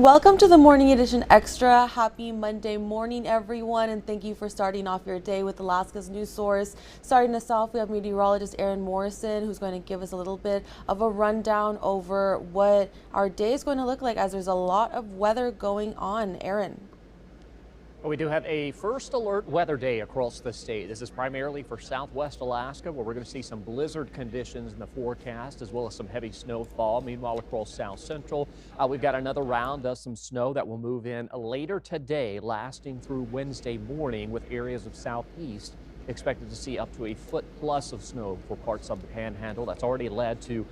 Welcome to the Morning Edition Extra. Happy Monday morning, everyone, and thank you for starting off your day with Alaska's news source. Starting us off, we have meteorologist Aaron Morrison, who's going to give us a little bit of a rundown over what our day is going to look like, as there's a lot of weather going on. Aaron. We do have a first alert weather day across the state. This is primarily for southwest Alaska, where we're going to see some blizzard conditions in the forecast, as well as some heavy snowfall. Meanwhile, across south central, we've got another round of some snow that will move in later today, lasting through Wednesday morning, with areas of southeast expected to see up to a foot plus of snow for parts of the panhandle. That's already led to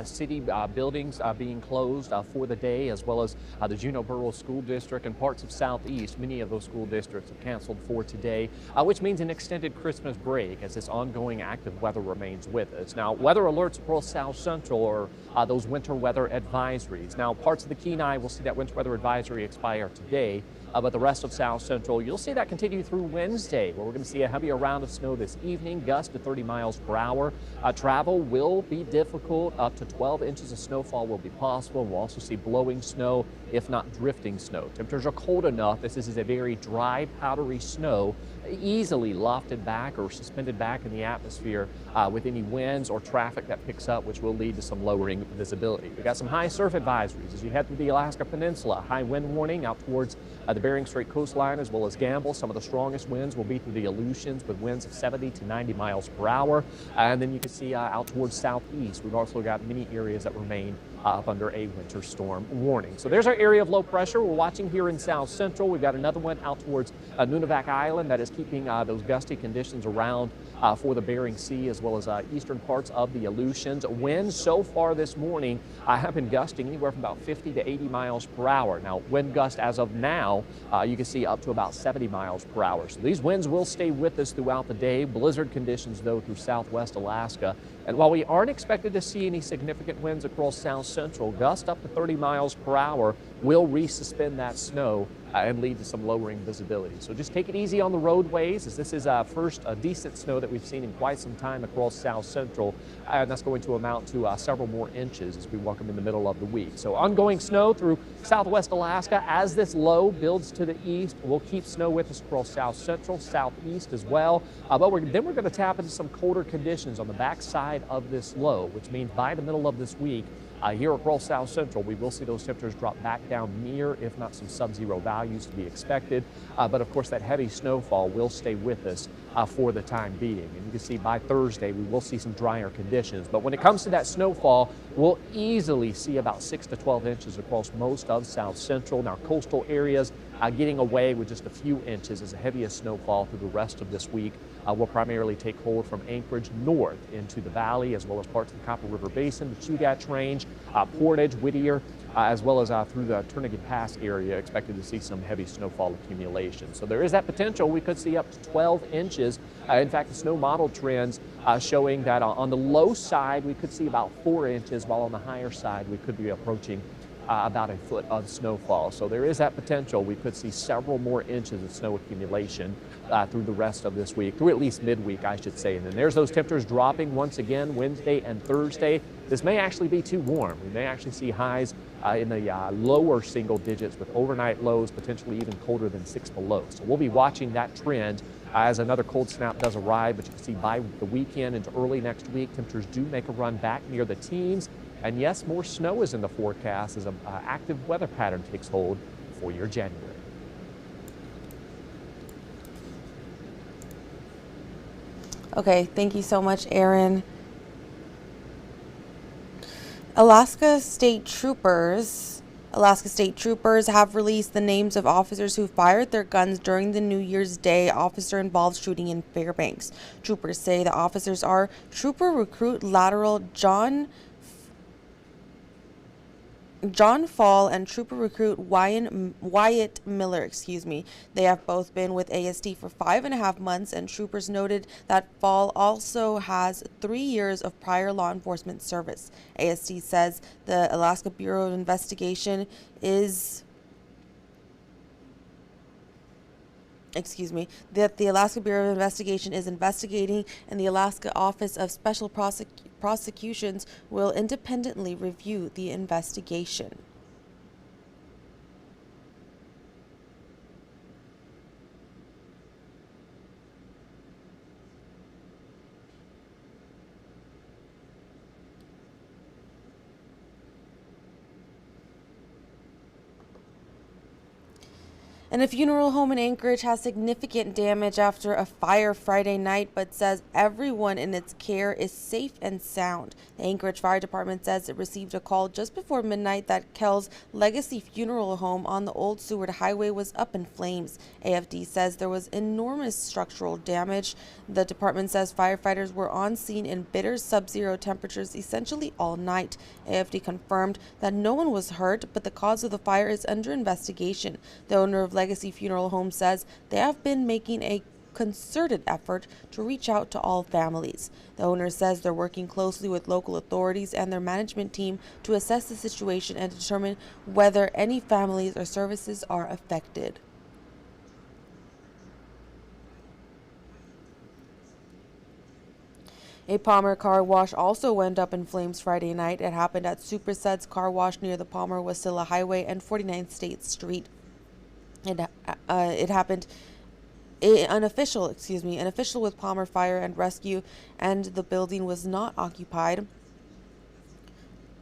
city buildings being closed for the day, as well as the Juneau Borough School District and parts of southeast. Many of those school districts have canceled for today, which means an extended Christmas break as this ongoing active weather remains with us. Now, weather alerts across south central are those winter weather advisories. Now, parts of the Kenai will see that winter weather advisory expire today. But the rest of south central, you'll see that continue through Wednesday, where we're going to see a heavier round of snow this evening, gusts to 30 miles per hour. Travel will be difficult. Up to 12 inches of snowfall will be possible. We'll also see blowing snow, if not drifting snow. Temperatures are cold enough. This is a very dry, powdery snow, easily lofted back or suspended back in the atmosphere with any winds or traffic that picks up, which will lead to some lowering visibility. We've got some high surf advisories as you head through the Alaska Peninsula. High wind warning out towards the Bering Strait coastline, as well as Gamble. Some of the strongest winds will be through the Aleutians, with winds of 70 to 90 miles per hour. And then you can see out towards southeast, we've also got many areas that remain up under a winter storm warning. So there's our area of low pressure we're watching here in south central. We've got another one out towards Nunivak Island that is keeping those gusty conditions around for the Bering Sea, as well as eastern parts of the Aleutians. Winds so far this morning have been gusting anywhere from about 50 to 80 miles per hour. Now, wind gust as of now, you can see up to about 70 miles per hour. So these winds will stay with us throughout the day. Blizzard conditions, though, through southwest Alaska. And while we aren't expected to see any significant winds across south central, gusts up to 30 miles per hour will resuspend that snow and lead to some lowering visibility. So just take it easy on the roadways, as this is first decent snow that we've seen in quite some time across south central, and that's going to amount to several more inches as we welcome in the middle of the week. So ongoing snow through southwest Alaska. As this low builds to the east, we'll keep snow with us across south central, southeast as well. But then we're going to tap into some colder conditions on the backside of this low, which means by the middle of this week, here across south central, we will see those temperatures drop back down near, if not some sub-zero values to be expected. But of course, that heavy snowfall will stay with us for the time being. And you can see by Thursday, we will see some drier conditions. But when it comes to that snowfall, we'll easily see about 6 to 12 inches across most of south central. Now, coastal areas getting away with just a few inches as the heaviest snowfall through the rest of this week will primarily take hold from Anchorage north into the valley, as well as parts of the Copper River Basin, the Chugach Range, Portage, Whittier, as well as through the Turnagain Pass area, expected to see some heavy snowfall accumulation. So there is that potential. We could see up to 12 inches. In fact, the snow model trends showing that on the low side, we could see about 4 inches, while on the higher side, we could be approaching about a foot of snowfall. So there is that potential. We could see several more inches of snow accumulation through the rest of this week, through at least midweek, I should say. And then there's those temperatures dropping once again Wednesday and Thursday. This may actually be too warm. We may actually see highs in the lower single digits, with overnight lows potentially even colder than 6 below. So we'll be watching that trend as another cold snap does arrive. But you can see by the weekend into early next week, temperatures do make a run back near the teens. And yes, more snow is in the forecast as an active weather pattern takes hold for your January. Okay, thank you so much, Aaron. Alaska State Troopers have released the names of officers who fired their guns during the New Year's Day officer-involved shooting in Fairbanks. Troopers say the officers are Trooper Recruit Lateral John Fall and Trooper Recruit Wyatt Miller, They have both been with AST for 5.5 months, and troopers noted that Fall also has 3 years of prior law enforcement service. AST says the Alaska Bureau of Investigation is that the Alaska Bureau of Investigation is investigating, and the Alaska Office of Special Prosecutions will independently review the investigation. And a funeral home in Anchorage has significant damage after a fire Friday night, but says everyone in its care is safe and sound. The Anchorage Fire Department says it received a call just before midnight that Kell's Legacy Funeral Home on the Old Seward Highway was up in flames. AFD says there was enormous structural damage. The department says firefighters were on scene in bitter sub-zero temperatures essentially all night. AFD confirmed that no one was hurt, but the cause of the fire is under investigation. The owner of Legacy Funeral Home says they have been making a concerted effort to reach out to all families. The owner says they're working closely with local authorities and their management team to assess the situation and determine whether any families or services are affected. A Palmer car wash also went up in flames Friday night. It happened at Superset's car wash near the Palmer-Wasilla Highway and 49th State Street. It happened. An official with Palmer Fire and Rescue and the building was not occupied.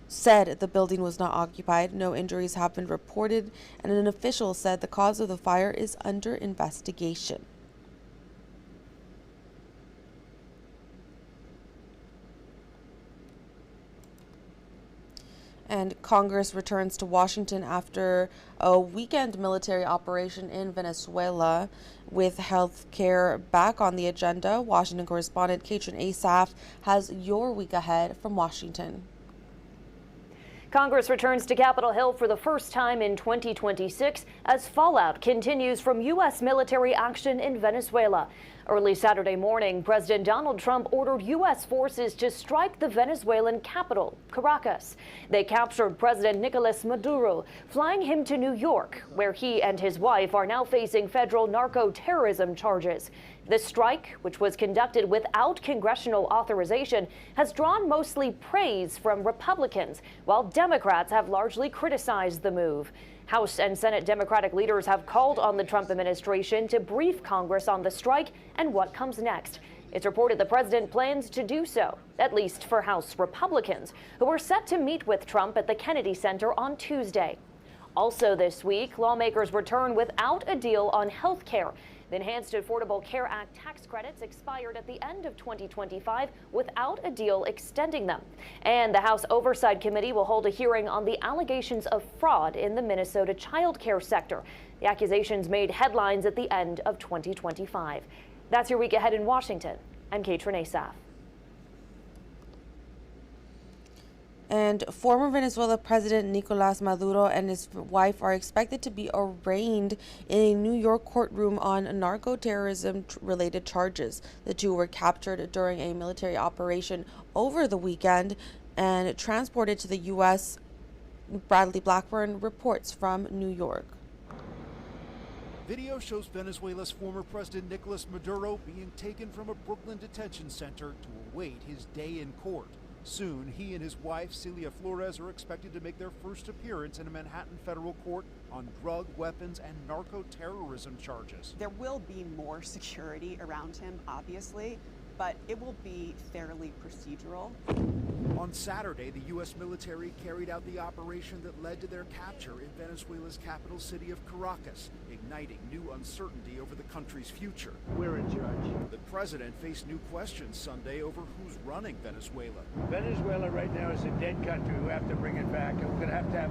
Said the building was not occupied. No injuries have been reported, and an official said the cause of the fire is under investigation. And Congress returns to Washington after a weekend military operation in Venezuela with health care back on the agenda. Washington correspondent Katrin Asaf has your week ahead from Washington. Congress returns to Capitol Hill for the first time in 2026 as fallout continues from U.S. military action in Venezuela. Early Saturday morning, President Donald Trump ordered U.S. forces to strike the Venezuelan capital, Caracas. They captured President Nicolas Maduro, flying him to New York, where he and his wife are now facing federal narco-terrorism charges. The strike, which was conducted without congressional authorization, has drawn mostly praise from Republicans, while Democrats have largely criticized the move. House and Senate Democratic leaders have called on the Trump administration to brief Congress on the strike and what comes next. It's reported the president plans to do so, at least for House Republicans, who are set to meet with Trump at the Kennedy Center on Tuesday. Also this week, lawmakers return without a deal on health care. The Enhanced Affordable Care Act tax credits expired at the end of 2025 without a deal extending them. And the House Oversight Committee will hold a hearing on the allegations of fraud in the Minnesota child care sector. The accusations made headlines at the end of 2025. That's your week ahead in Washington. I'm Katrin Asaf. And former Venezuela President Nicolas Maduro and his wife are expected to be arraigned in a New York courtroom on narco-terrorism-related charges. The two were captured during a military operation over the weekend and transported to the U.S. Bradley Blackburn reports from New York. Video shows Venezuela's former president Nicolas Maduro being taken from a Brooklyn detention center to await his day in court. Soon, he and his wife, Celia Flores, are expected to make their first appearance in a Manhattan federal court on drug, weapons, and narco-terrorism charges. There will be more security around him, obviously, but it will be fairly procedural. On Saturday, the U.S. military carried out the operation that led to their capture in Venezuela's capital city of Caracas, igniting new uncertainty over the country's future. We're in charge. The president faced new questions Sunday over who's running Venezuela. Venezuela right now is a dead country. We have to bring it back, and we're going to have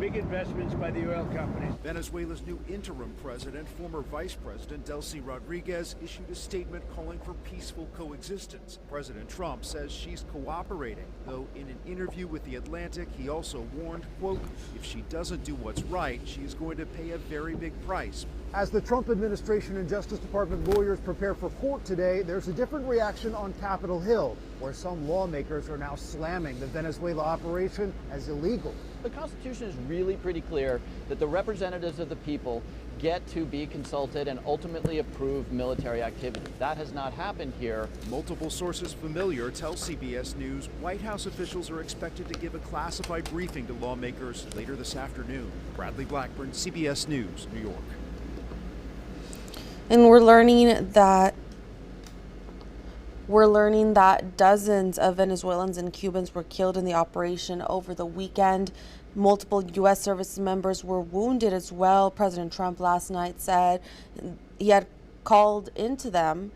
big investments by the oil companies. Venezuela's new interim president, former Vice President Delcy Rodriguez, issued a statement calling for peaceful coexistence. President Trump says she's cooperating, though in an interview with The Atlantic, he also warned, quote, if she doesn't do what's right, she's going to pay a very big price. As the Trump administration and Justice Department lawyers prepare for court today, there's a different reaction on Capitol Hill, where some lawmakers are now slamming the Venezuela operation as illegal. The Constitution is really pretty clear that the representatives of the people get to be consulted and ultimately approve military activity. That has not happened here. Multiple sources familiar tell CBS News White House officials are expected to give a classified briefing to lawmakers later this afternoon. Bradley Blackburn, CBS News, New York. And we're learning that We're learning that dozens of Venezuelans and Cubans were killed in the operation over the weekend. Multiple U.S. service members were wounded as well. President Trump last night said he had calls into them,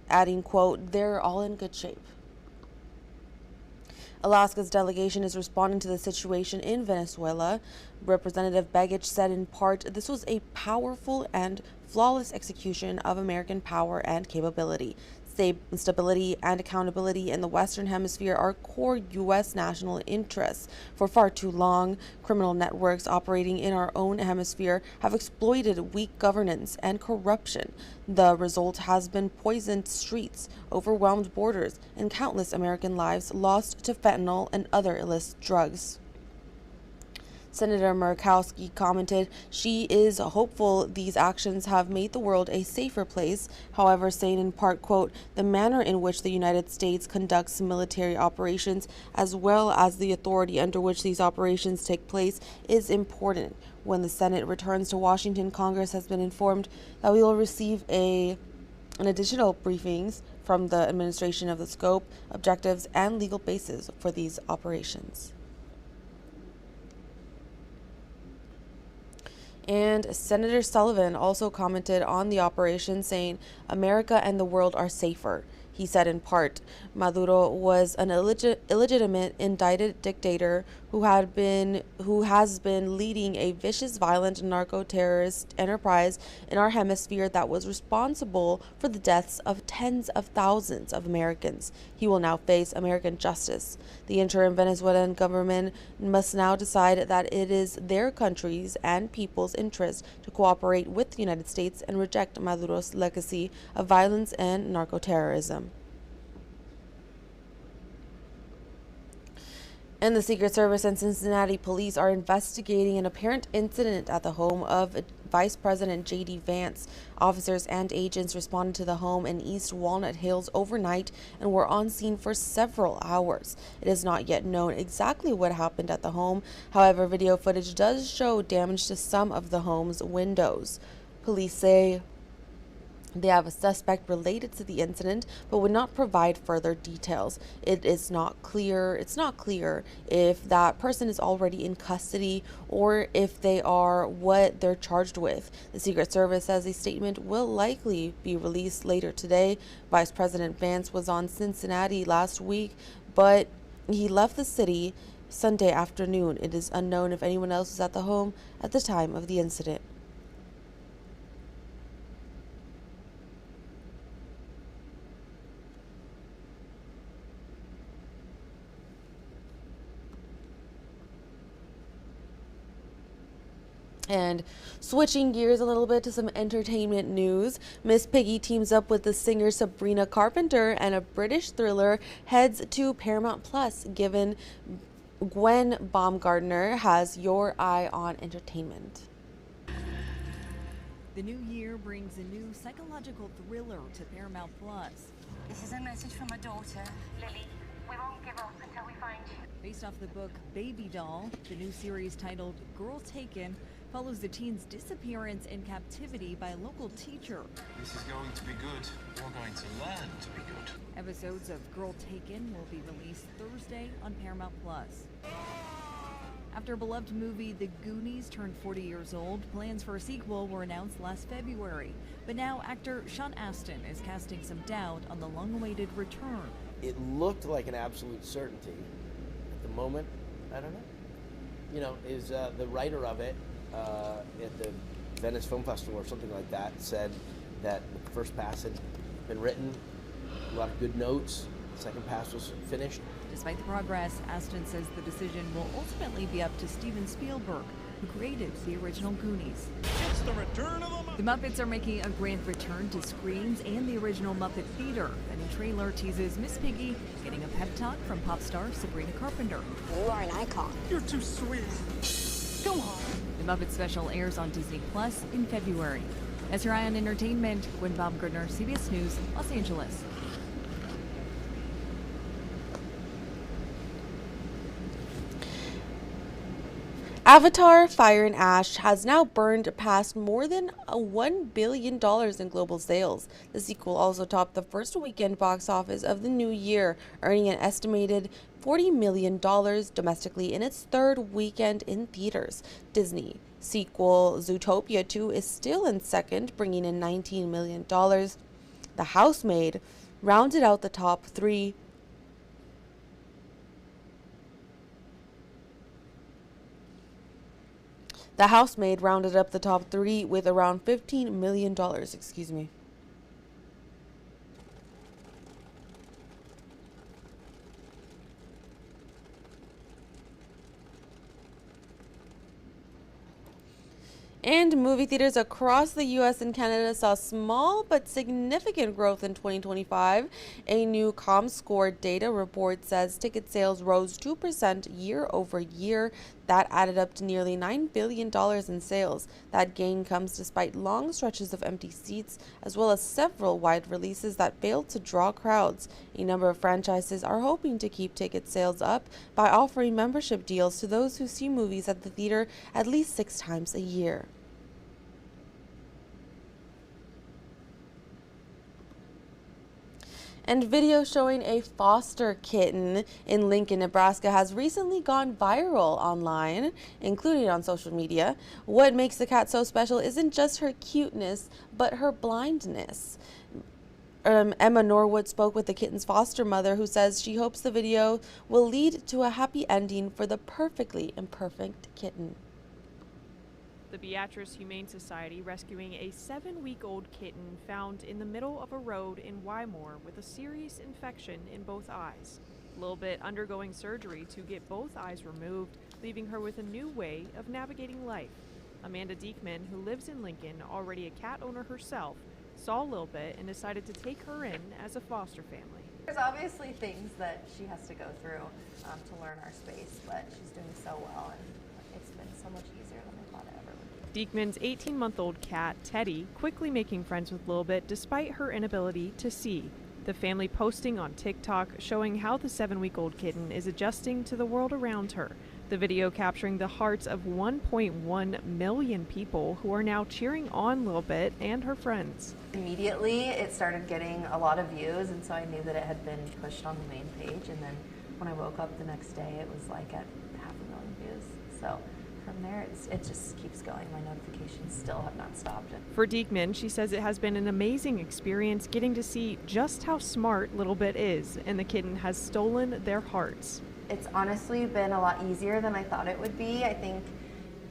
adding, quote, "They're all in good shape." Alaska's delegation is responding to the situation in Venezuela. Representative Begich said in part, "This was a powerful and flawless execution of American power and capability. Stability and accountability in the Western Hemisphere are core U.S. national interests. For far too long, criminal networks operating in our own hemisphere have exploited weak governance and corruption. The result has been poisoned streets, overwhelmed borders, and countless American lives lost to fentanyl and other illicit drugs." Senator Murkowski commented she is hopeful these actions have made the world a safer place, however, saying in part, quote, "The manner in which the United States conducts military operations, as well as the authority under which these operations take place, is important. When the Senate returns to Washington, Congress has been informed that we will receive an additional briefings from the administration of the scope, objectives, and legal basis for these operations." And Senator Sullivan also commented on the operation, saying, "America and the world are safer." He said in part, "Maduro was an illegitimate indicted dictator who has been leading a vicious, violent narco-terrorist enterprise in our hemisphere that was responsible for the deaths of tens of thousands of Americans. He will now face American justice. The interim Venezuelan government must now decide that it is their country's and people's interest to cooperate with the United States and reject Maduro's legacy of violence and narco-terrorism." And the Secret Service and Cincinnati police are investigating an apparent incident at the home of Vice President J.D. Vance. Officers and agents responded to the home in East Walnut Hills overnight and were on scene for several hours. It is not yet known exactly what happened at the home. However, video footage does show damage to some of the home's windows. Police say they have a suspect related to the incident, but would not provide further details. It's not clear if that person is already in custody or if they are, what they're charged with. The Secret Service says a statement will likely be released later today. Vice President Vance was on Cincinnati last week, but he left the city Sunday afternoon. It is unknown if anyone else was at the home at the time of the incident. And switching gears a little bit to some entertainment news, Miss Piggy teams up with the singer Sabrina Carpenter, and a British thriller heads to Paramount Plus, given Gwen Baumgartner has your eye on entertainment. The new year brings a new psychological thriller to Paramount Plus. This is a message from my daughter, Lily. We won't give up until we find you. Based off the book Baby Doll, the new series titled Girl Taken follows the teen's disappearance in captivity by a local teacher. This is going to be good. You're going to learn to be good. Episodes of Girl Taken will be released Thursday on Paramount Plus. After a beloved movie, The Goonies, turned 40 years old, plans for a sequel were announced last February. But now actor Sean Astin is casting some doubt on the long-awaited return. It looked like an absolute certainty. At the moment, I don't know. You know, is the writer of it at the Venice Film Festival or something like that said that the first pass had been written, a lot of good notes, the second pass was finished. Despite the progress, Astin says the decision will ultimately be up to Steven Spielberg, who created the original Goonies. It's the return of The Muppets are making a grand return to screens and the original Muppet Theater. A new trailer teases Miss Piggy getting a pep talk from pop star Sabrina Carpenter. You are an icon. You're too sweet. Come on. The Muppet special airs on Disney Plus in February. That's your eye on entertainment. Gwen Baumgartner, CBS News, Los Angeles. Avatar: Fire and Ash has now burned past more than $1 billion in global sales. The sequel also topped the first weekend box office of the new year, earning an estimated $40 million domestically in its third weekend in theaters. Disney sequel Zootopia 2 is still in second, bringing in $19 million. The Housemaid rounded out the top three. The Housemaid rounded up the top three with around $15 million. Excuse me. And movie theaters across the U.S. and Canada saw small but significant growth in 2025. A new ComScore data report says ticket sales rose 2% year over year. That added up to nearly $9 billion in sales. That gain comes despite long stretches of empty seats, as well as several wide releases that failed to draw crowds. A number of franchises are hoping to keep ticket sales up by offering membership deals to those who see movies at the theater at least 6 times a year. And video showing a foster kitten in Lincoln, Nebraska has recently gone viral online, including on social media. What makes the cat so special isn't just her cuteness, but her blindness. Emma Norwood spoke with the kitten's foster mother, who says she hopes the video will lead to a happy ending for the perfectly imperfect kitten. The Beatrice Humane Society rescuing a 7-week-old kitten found in the middle of a road in Wymore with a serious infection in both eyes. Lilbit undergoing surgery to get both eyes removed, leaving her with a new way of navigating life. Amanda Diekman, who lives in Lincoln, already a cat owner herself, saw Lilbit and decided to take her in as a foster family. There's obviously things that she has to go through to learn our space, but she's doing so well, and it's been so much easier than I thought it ever would be. Diekman's 18-month-old cat, Teddy, quickly making friends with Lilbit despite her inability to see. The family posting on TikTok showing how the 7-week-old kitten is adjusting to the world around her. The video capturing the hearts of 1.1 million people who are now cheering on Lilbit and her friends. Immediately, it started getting a lot of views, and so I knew that it had been pushed on the main page. And then when I woke up the next day, it was like at 500,000 views. So from there, it just keeps going. My notifications still have not stopped. For Diekman, she says it has been an amazing experience getting to see just how smart Lilbit is, and the kitten has stolen their hearts. It's honestly been a lot easier than I thought it would be. I think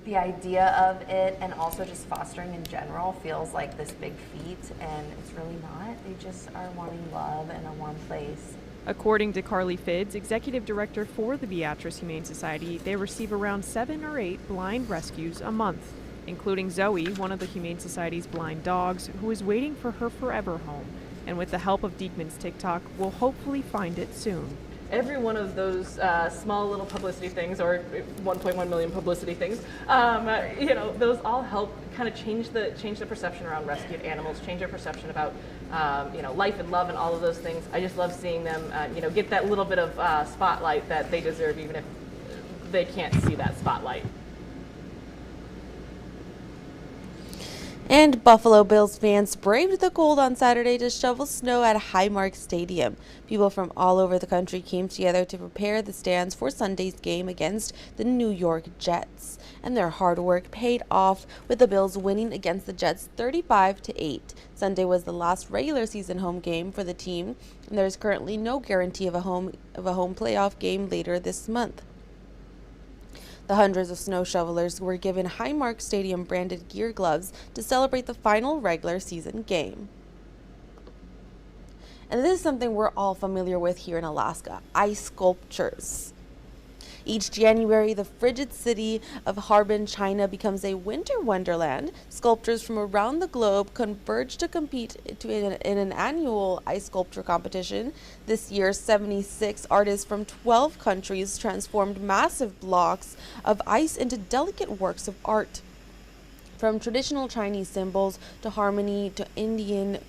the idea of it and also just fostering in general feels like this big feat, and it's really not. They just are wanting love and a warm place. According to Carly Fidds, executive director for the Beatrice Humane Society, they receive around 7 or 8 blind rescues a month, including Zoe, one of the Humane Society's blind dogs, who is waiting for her forever home, and with the help of Diekman's TikTok, will hopefully find it soon. Every one of those small little publicity things, or 1.1 million publicity things, those all help kind of change the perception around rescued animals, change our perception about life and love and all of those things. I just love seeing them, get that little bit of spotlight that they deserve, even if they can't see that spotlight. And Buffalo Bills fans braved the cold on Saturday to shovel snow at Highmark Stadium. People from all over the country came together to prepare the stands for Sunday's game against the New York Jets. And their hard work paid off, with the Bills winning against the Jets 35-8. Sunday was the last regular season home game for the team, and there is currently no guarantee of a home playoff game later this month. The hundreds of snow shovelers were given Highmark Stadium branded gear gloves to celebrate the final regular season game. And this is something we're all familiar with here in Alaska: ice sculptures. Each January, the frigid city of Harbin, China becomes a winter wonderland. Sculptors from around the globe converge to compete in an annual ice sculpture competition. This year, 76 artists from 12 countries transformed massive blocks of ice into delicate works of art. From traditional Chinese symbols to harmony to Indian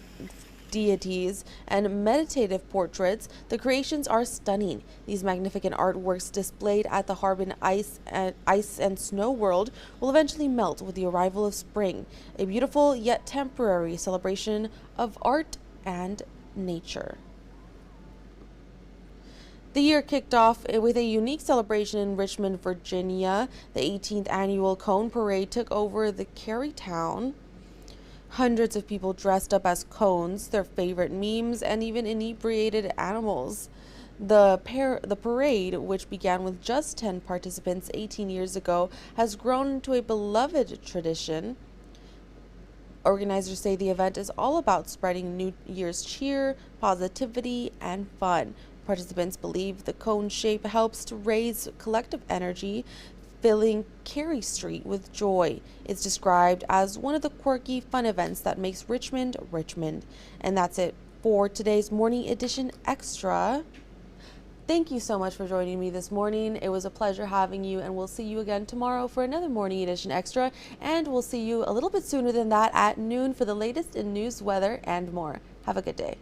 deities, and meditative portraits, the creations are stunning. These magnificent artworks displayed at the Harbin Ice and Snow World will eventually melt with the arrival of spring, a beautiful yet temporary celebration of art and nature. The year kicked off with a unique celebration in Richmond, Virginia. The 18th annual Cone Parade took over the Cary town. Hundreds of people dressed up as cones, their favorite memes, and even inebriated animals. The parade, which began with just 10 participants 18 years ago, has grown into a beloved tradition. Organizers say the event is all about spreading New Year's cheer, positivity, and fun. Participants believe the cone shape helps to raise collective energy, filling Cary Street with joy. It's described as one of the quirky, fun events that makes Richmond, Richmond. And that's it for today's Morning Edition Extra. Thank you so much for joining me this morning. It was a pleasure having you, and we'll see you again tomorrow for another Morning Edition Extra. And we'll see you a little bit sooner than that at noon for the latest in news, weather, and more. Have a good day.